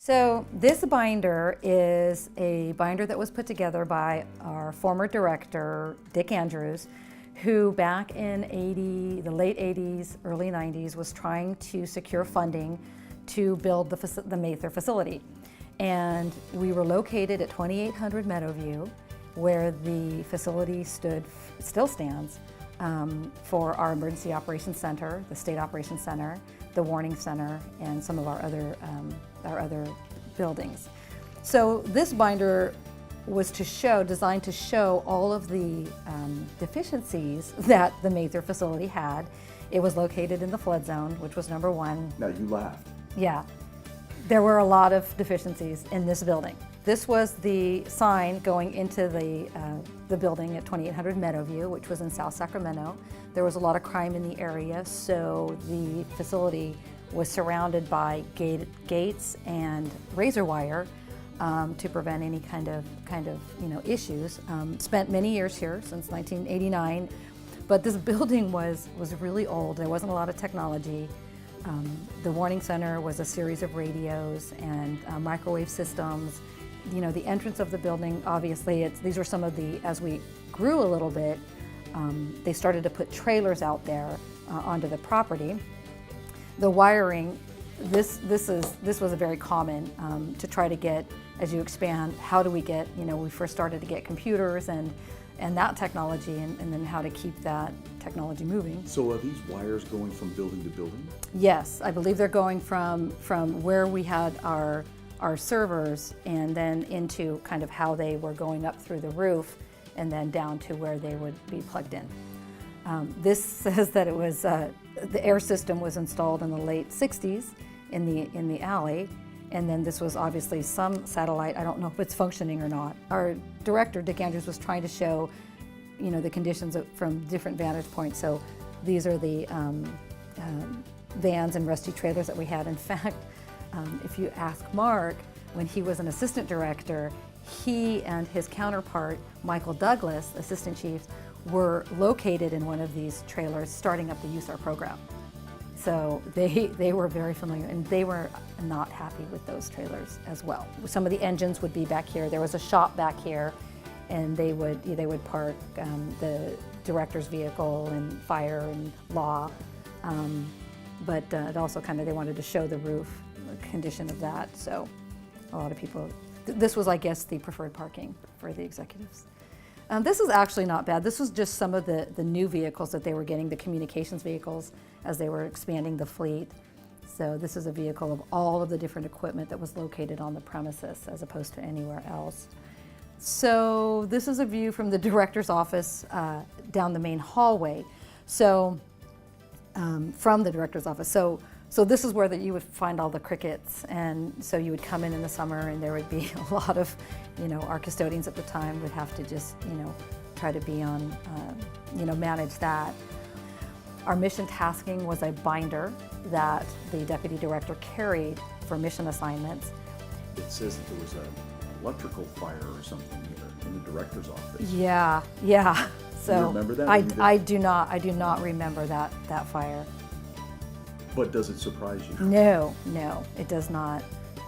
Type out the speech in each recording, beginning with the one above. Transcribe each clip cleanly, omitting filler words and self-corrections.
So this binder is a binder that was put together by our former director, Dick Andrews, who back in the late 80s, early 90s was trying to secure funding to build the Mather facility. And we were located at 2800 Meadowview, where the facility still stands for our Emergency Operations Center, the State Operations Center, the Warning Center, and some of our other buildings. So this binder was designed to show all of the deficiencies that the Mather facility had. It was located in the flood zone, which was number one. Now you laughed. Yeah, there were a lot of deficiencies in this building. This was the sign going into the building at 2800 Meadowview, which was in South Sacramento. There was a lot of crime in the area, so the facility was surrounded by gates and razor wire to prevent any kind of issues. Spent many years here, since 1989, but this building was really old. There wasn't a lot of technology. The Warning Center was a series of radios and microwave systems. You know, the entrance of the building, obviously, these were some of as we grew a little bit, they started to put trailers out there onto the property. The wiring, this was a very common to try to get, as you expand, how do we get, we first started to get computers and that technology and then how to keep that technology moving. So are these wires going from building to building? Yes, I believe they're going from where we had our servers and then into kind of how they were going up through the roof and then down to where they would be plugged in. This says that it was the air system was installed in the late 60s in the alley, and then this was obviously some satellite. I don't know if it's functioning or not. Our director, Dick Andrews, was trying to show, the conditions from different vantage points. So these are the vans and rusty trailers that we had. In fact, if you ask Mark, when he was an assistant director, he and his counterpart, Michael Douglas, assistant chief, were located in one of these trailers starting up the USAR program. So they were very familiar, and they were not happy with those trailers as well. Some of the engines would be back here. There was a shop back here, and they would park the director's vehicle and fire and law. But it also they wanted to show the roof, the condition of that. So a lot of people, this was, I guess, the preferred parking for the executives. This is actually not bad. This was just some of the new vehicles that they were getting, the communications vehicles, as they were expanding the fleet. So this is a vehicle of all of the different equipment that was located on the premises as opposed to anywhere else. So this is a view from the director's office down the main hallway. So from the director's office. So this is where you would find all the crickets, and so you would come in the summer and there would be a lot of, our custodians at the time would have to just, try to be on, manage that. Our mission tasking was a binder that the deputy director carried for mission assignments. It says that there was an electrical fire or something here in the director's office. Yeah. So do you remember that? I do not remember that fire. But does it surprise you? No, it does not.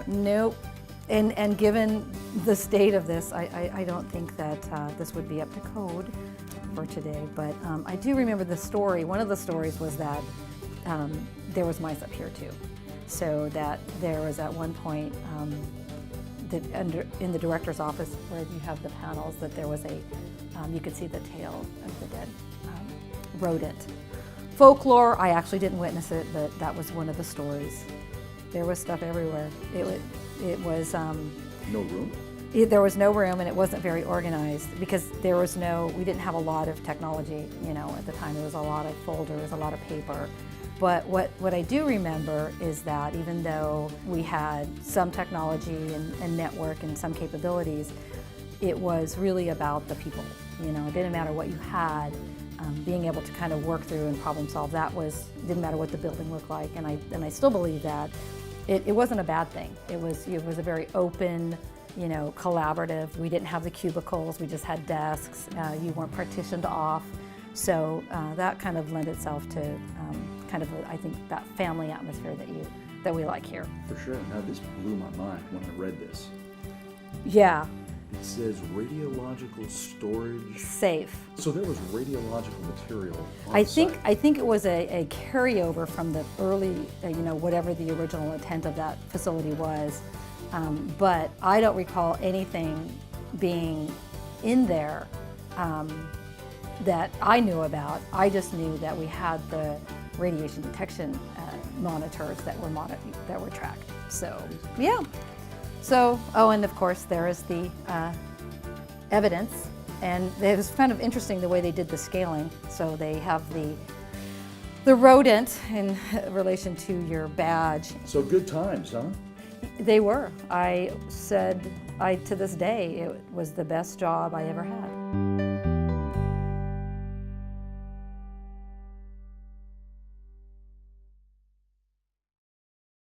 Nope. And given the state of this, I don't think that this would be up to code for today. But I do remember the story. One of the stories was that there was mice up here too. So that there was at one point in the director's office where you have the panels, that there was you could see the tail of the dead rodent. Folklore, I actually didn't witness it, but that was one of the stories. There was stuff everywhere. It was... No room? There was no room, and it wasn't very organized because we didn't have a lot of technology, at the time. There was a lot of folders, a lot of paper. But what I do remember is that even though we had some technology and network and some capabilities, it was really about the people. It didn't matter what you had. Being able to kind of work through and problem solve, didn't matter what the building looked like, and I still believe that it wasn't a bad thing. It was a very open, collaborative. We didn't have the cubicles, we just had desks. You weren't partitioned off, so that kind of lent itself to I think that family atmosphere that we like here. For sure. Now, this blew my mind when I read this. Yeah, It says radiological storage. safe. So there was radiological material on I site. think it was a carryover from the early, whatever the original intent of that facility was. But I don't recall anything being in there that I knew about. I just knew that we had the radiation detection monitors that were tracked. So yeah. So and of course there is the evidence, and it was kind of interesting the way they did the scaling. So they have the rodent in relation to your badge. So good times, huh? They were. To this day, it was the best job I ever had.